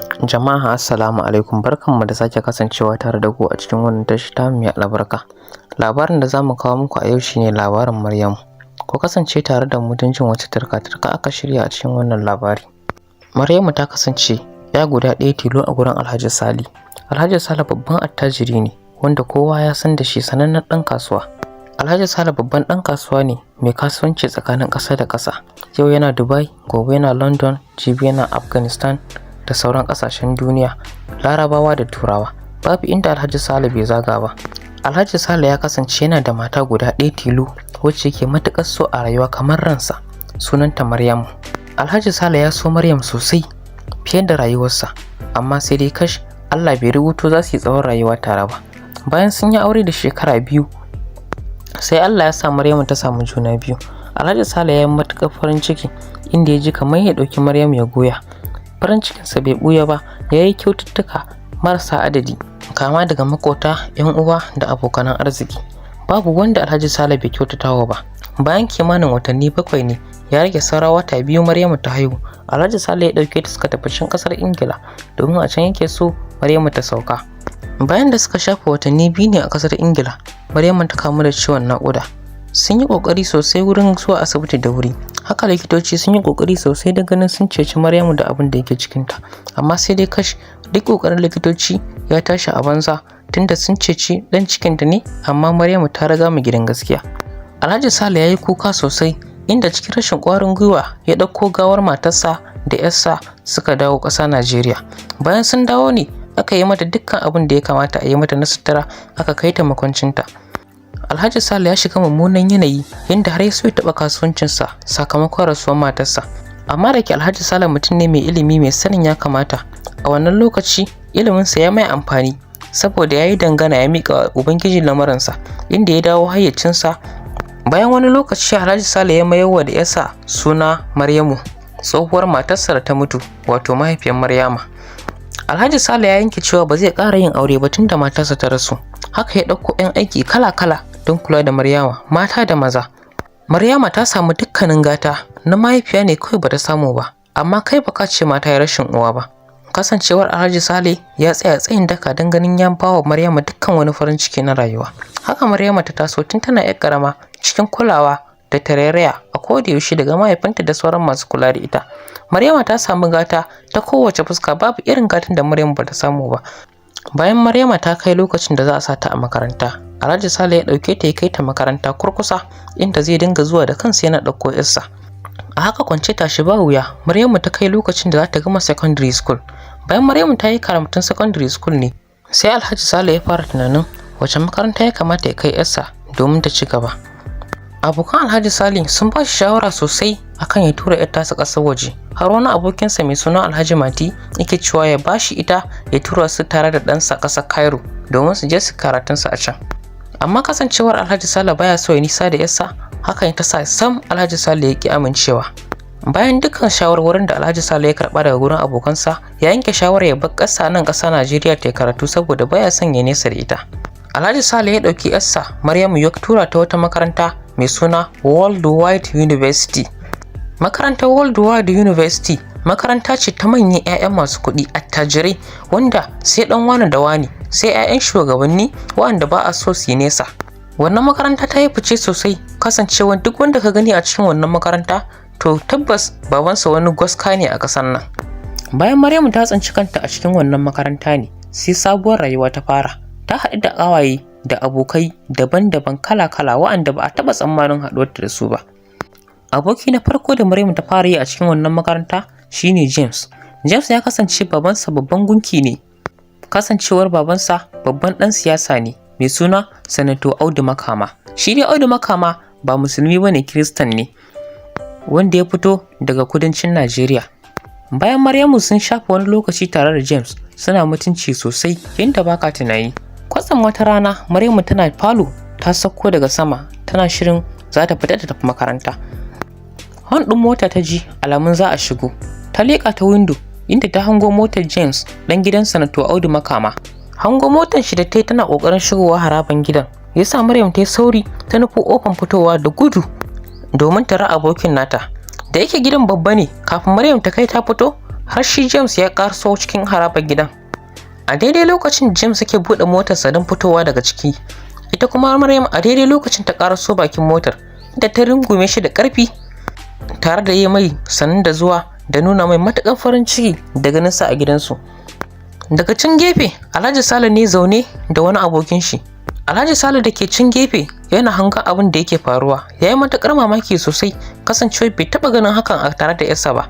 Jama'a assalamu alaikum, barkanmu da sake kasancewa tare da ku a cikin wannan tashi ta mai albarka. Labarin da zamu kawo muku a yau shine labarin Maryam. Ku kasance tare da mu don jin wata turka-turka aka shirya a cikin wannan labari. Maryamu ta kasance ya guda ɗaya tilo a gurin Alhaji Sali. Alhaji Sali babban attajiri ne wanda kowa ya san da shi, sanannen ɗan kasuwa. Alhaji Sali babban ɗan kasuwa ne mai kasuwanci tsakanin ƙasa da ƙasa. Yau yana Dubai, gobe yana London, jibi yana Afghanistan da sauran ƙasashen duniya, Larabawa da Turawa. Babu inda Alhaji Sale bai zaga ba. Alhaji Sale ya kasance yana da mata guda ɗaya tilo wacce yake matuƙar so a rayuwa kamar ransa. Sunanta Maryamu. Alhaji Sale ya so Maryam sosai fiye da rayuwarsa, amma sai dai kash Allah bai rubuto za su yi tsawon rayuwa tare ba. Bayan sun yi aure da shekara 2, sai Allah ya sa Maryamu ta samu juna biyu. Alhaji Sale ya yi matuƙar farin ciki inda ya ji kamar ya ɗauki Maryamu ya goya. Farin cikinsa bai ɓuya ba, ya yi kyaututtuka marasa adadi kama daga makota, 'yan uwa da abokanan arziki. Babu wanda Alhaji Sale bai kyautatawa ba. Bayan kimanin watanni 7 ne ya rage saura wata 2 Maryamu ta haihu. Alhaji Sale ya ɗauke ta suka tafi can ƙasar Ingila domin a can yake so Maryamu ta sauka. Bayan da suka shafe watanni 2 ne a ƙasar Ingila, Maryamu ta kamu da ciwon naƙuda. Sun yi ƙoƙari sosai wurin zuwa asibiti da wuri. Haka likitoci sun yi ƙoƙari sosai da ganin sun ceci Maryamu da abin da yake cikinta. Amma sai dai kash duk ƙoƙarin likitoci ya tashi a banza tunda sun ceci ɗan cikinta ne, amma Maryamu ta riga mu gidan gaskiya. Alhaji Sale ya yi kuka sosai inda cikin rashin ƙwarin gwiwa ya ɗauko gawar matarsa da 'yarsa suka dawo ƙasa Najeriya. Bayan sun dawo ne aka yi mata dukkan abin da ya kamata a yi mata na sutura, aka kai ta makwancinta. Alhaji Sale ya shiga mummunan yanayi yadda har ya so ya taɓa kasuwancinsa sakamakon rasuwar matarsa. Amma da ke Alhaji Sale mutum ne mai ilimi mai sanin ya kamata, a wannan lokaci iliminsa ya mai amfani saboda ya yi dangana ya miƙa wa Ubangiji lamarinsa inda ya dawo hayyacinsa. Bayan wani lokaci Alhaji Sale ya mayar wa da 'yarsa suna Maryamu, tsohuwar matarsa da ta mutu, wato mahaifiyar Maryama. Alhaji Sale ya yanke cewa ba zai ƙara yin aure ba tunda matarsa ta rasu. Haka ya ɗauko 'yan aiki kala-kala don kula da Maryama, mata da maza. Maryama ta samu dukkanin gata, na mahaifiya ne kawai bata samu ba, amma kai baka ce mata ya rashin uwa ba. Kasancewar Alhaji Sale ya tsaya tsayin daka don ganin ya bawa Maryama dukkan wani farin ciki na rayuwa. Haka Maryama ta taso tun tana 'yar ƙarama cikin kulawa da tarairaya a koda yaushe daga mahaifinta da sauran masu kula da ita. Maryama ta samu gata ta kowace fuska, babu irin gatan da Maryama bata samu ba. Bayan Maryama ta kai lokacin da za a sa ta a makaranta, Alhaji Sale ya ɗauke ta ya kai ta makaranta kurkusa inda zai dinga zuwa da kansa yana ɗauko 'yarsa. A haka kwance tashi ba wuya, Maryamu ta kai lokacin da za ta gama secondary school. Bayan Maryamu ta yi karatun secondary school ne, sai Alhaji Sale ya fara tunanin wace makaranta ya kamata ya kai 'yarsa domin ta ci gaba. Abokan Alhaji Sale sun ba shi shawara sosai akan ya tura 'yar tasa ƙasar waje. Har wani abokinsa mai suna Alhaji Mati yake cewa ya ba shi ita ya tura su tare da ɗansa ƙasar Cairo domin su je su karatunsa a can. Amma kasancewar Alhaji Sale baya so ya nisa da 'yarsa, hakan ta sa sam Alhaji Sale ya ki amincewa. Bayan dukkan shawarwarin da Alhaji Sale ya karɓa daga gurin abokansa, ya yanke shawarar ya bar ƙasa nan ƙasa Najeriya ta karatu saboda baya son ya nesa da ita. Alhaji Sale ya ɗauki 'yarsa Maryamu ya tura ta wata makaranta mai suna Worldwide University. Makarantar Worldwide University makaranta ce ta manyan 'ya'yan masu kuɗi attajirai wanda sai ɗan wani da wani, sai 'ya'yan shugabanni waɗanda ba a so su yi nesa. Wannan makaranta ta yi fice sosai, kasancewa duk wanda ka gani a cikin wannan makaranta to tabbas babansa wani gwaska ne a ƙasar nan. Bayan Maryamu ta tsinci kanta a cikin wannan makaranta ne, sai sabuwar rayuwa ta fara. Ta haɗu da ƙawaye da abokai daban-daban kala-kala waɗanda ba a taɓa tsammanin haɗuwarta da su ba. Aboki na farko da Maryamu ta fara yi a cikin wannan makaranta shine James. James ya kasance babansa babban gunki ne. Kasancewar babansa babban ɗan siyasa ne mai suna Sanato Audu Makama. Shi dai Audu Makama ba musulmi bane, Kiristan ne wanda ya fito daga kudancin Najeriya. Bayan Maryamu sun shafe wani lokaci tare da James, suna mutunci sosai yadda baka tunani. Kwatsam wata rana Maryamu tana falo ta sauko daga sama tana shirin za ta fita ta tafi makaranta. Hon ɗin mota ta ji alamun za a shigo. Ta leƙa ta windo inda ta hango motar James ɗan gidan Sanato Audu Makama. Hango motar shi da ta yi tana ƙoƙarin shigowa haraban gidan ya sa Maryam ta yi sauri ta nufo ƙofan fitowa da gudu domin ta ra abokin nata. Da yake gidan babba ne, kafin Maryam ta kai ta fito har shi James ya karso cikin harabar gidan. A daidai lokacin James yake buɗe motarsa don fitowa daga ciki, ita kuma Maryam a daidai lokacin ta karaso bakin motar da ta rungume shi da ƙarfi tare da yi mai sanin da zuwa da nuna mai matuƙar farin ciki da ganinsa a gidansu. Daga can gefe Alhaji Sale ne zaune da wani abokin shi. Alhaji Sale da ke cin gefe yana hanga abin da yake faruwa, ya yi matuƙar mamaki sosai kasancewa bai taɓa ganin hakan a tare da yarsa ba.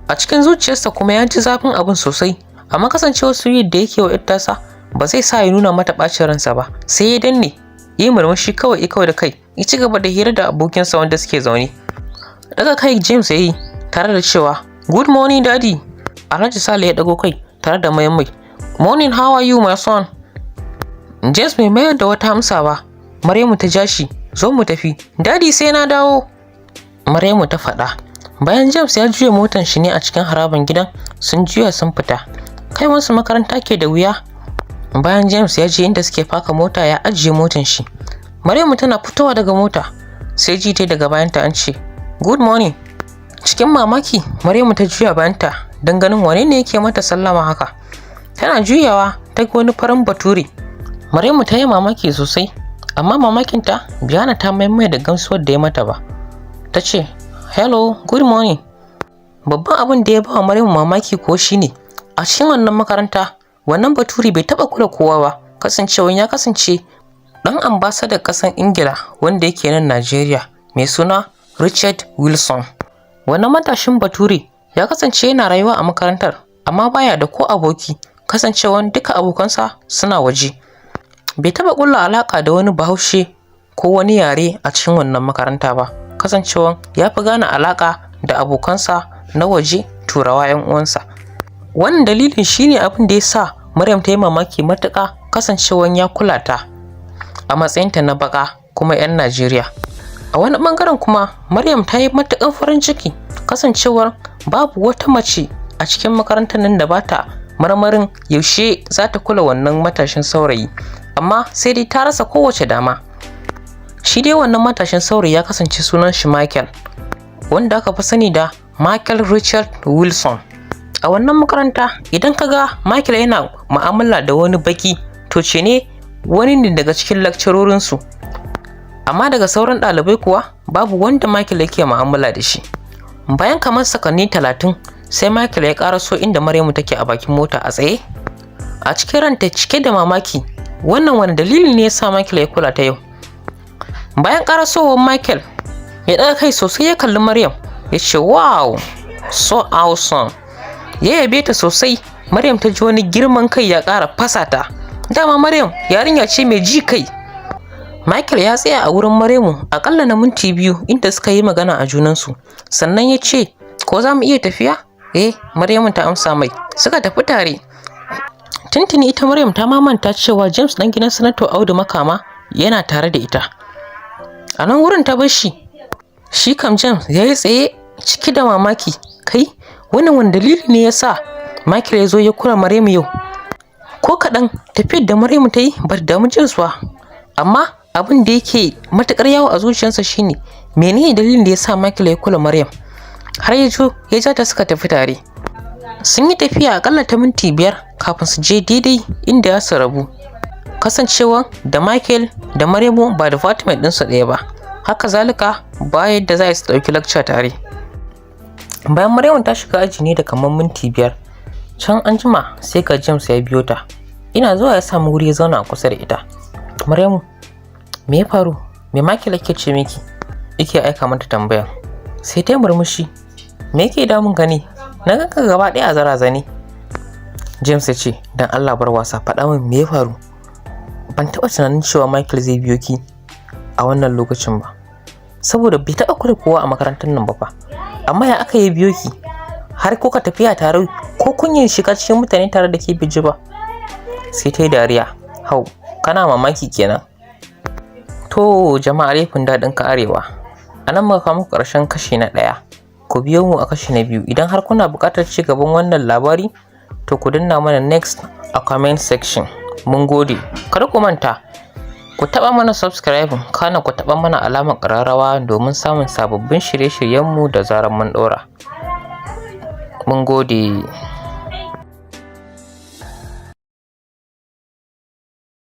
A cikin zuciyarsa kuma ya ji zafin abin sosai, amma kasancewar soyayyar da yake wa yarsa ba zai sa ya nuna mata ɓacin ransa ba, sai ya danne, yi murmushi kawai da kai, ya ci gaba da hira da abokinsa wanda suke zaune. Daga kai James ya yi tare da cewa good morning daddy. Alhaji Sale ya dago kai tare da mai morning, how are you my son? James bai mayar da wata amsa ba. Maryamu ta ja shi, zo mu tafi, daddy sai na dawo, Maryamu ta faɗa. Bayan James ya juya motar shi ne a cikin haraban gidan, sun juya sun fita. Kai wasu makaranta ke da wuya. Bayan James ya je inda suke faka mota ya ajiye motar shi, Maryamu tana fitowa daga mota sai ji ta daga bayanta an ce good morning. Cikin mamaki Maryamu ta juya bayanta don ganin wane ne yake mata sallama haka. Tana juyawa ta ga wani farin bature. Maryamu ta yi mamaki sosai, amma mamakinta bai hana ta maimai da gamsuwar da ya mata ba. Ta ce hello, good morning. Babban abin da ya ba wa Maryamu mamaki ko shine a cikin wannan makaranta wannan bature bai taba kula kowa ba, kasancewa ya kasance dan ambasadar ƙasar Ingila wanda yake nan Najeriya mai suna Richard Wilson. Wannan matashin bature ya kasance yana rayuwa a makarantar amma baya da ko aboki, kasancewan duka abokansa suna waje. Bai taba kulla alaka da wani bahaushe ko wani yare a cikin wannan makaranta ba, kasancewan ya fi gane alaka da abokansa na waje turawa 'yan uwansa. Wannan dalilin shine abin da ya sa Maryam ta yi mamaki matuƙa, kasancewan ya kula ta a matsayinta na baka kuma 'yan Najeriya. A wani bangaren kuma Maryam ta yi matuƙan farin ciki, kasancewar babu wata mace a cikin makarantar nan da bata marmarin yaushe za ta kula wannan matashin saurayi, amma sai dai ta rasa kowace dama. Shi dai wannan matashin saurayi ya kasance sunan shi Michael, wanda aka fi sani da Michael Richard Wilson. A wannan makaranta idan ka ga Michael yana mu'amala da wani baki, to ce ne wani ne daga cikin lakcarorinsu, amma daga sauran ɗalibai kuwa babu wanda Michael yake mu'amala da shi. Bayan kamar sakanni 30 sai Michael ya karaso inda Maryamu take a bakin mota a tsaye. A cikin ranta cike da mamaki, wannan wani dalili ne ya sa Michael ya kula ta yau. Bayan karasowar Michael ya ɗaga kai sosai ya kalli Maryam ya ce wow, so awesome. Ya yabe ta sosai. Maryam ta ji wani girman kai ya ƙara fasa ta. Dama Maryam yarinya ce mai ji kai. Michael ya tsaya a wurin Maryamu akalla na minti 2 inda suka yi magana a junansu. Sannan ya ce, ko za mu iya tafiya? Maryamu ta amsa mai. Suka tafi tare. Tuntuni ita Maryam ta mamanta cewa James dan gidan Sanato Audu Makama yana tare da ita. A nan wurin ta bar shi. Shi kam James ya yi tsaye ciki da mamaki. Kai, wannan wani dalili ne ya sa Michael ya zo ya kula Maryamu yau? Ko kaɗan tafiyar da Maryamu ta yi ba ta damu James ba. Amma abin da yake matuƙar yawo a zuciyarsa shine menene dalilin da ya sa Michael ya kula Maryam har ya ja ta suka tafi tare. Sun yi tafiya akalla ta minti 5 kafin su je daidai inda ya su rabu, kasancewa da Michael da Maryamu ba department ɗinsu ɗaya ba, haka zalika ba yadda za su ɗauki lecture tare. Bayan Maryamu ta shiga aji ne da kamar minti 5, can an jima sai ga James ya biyo ta. Ina zuwa ya samu wuri ya zauna a kusa da ita. Maryamu, me ya faru? Me Michael yake ce miki? Yake aika mata tambaya. Sai ta murmushi. Me yake damun ka ne? Na ga ka gaba ɗaya a zarazane. James ya ce, dan Allah bar wasa, faɗa min me ya faru? Ban taɓa tunanin cewa Michael zai biyo ki a wannan lokacin ba, saboda bai taɓa kula kowa a makarantar nan ba fa. Amma ya aka yi biyo ki har kuka tafiya tare, ko kun yi shiga cikin mutane tare da ke biji ba? Sai ta yi dariya. Hau, kana mamaki kenan? To jama'a, laifin daɗin ka arewa. A nan muka kawo muku ƙarshen kashi na 1. Ku biyo mu a kashi na 2. Idan har kuna buƙatar ci gaban wannan labari, to ku danna mana next a comment section. Mun gode. Kar ku manta ku taɓa mana subscribe, kana ku taɓa mana alamar ƙararrawa domin samun sababbin shirye-shiryenmu da zarar mun ɗora. Mun gode.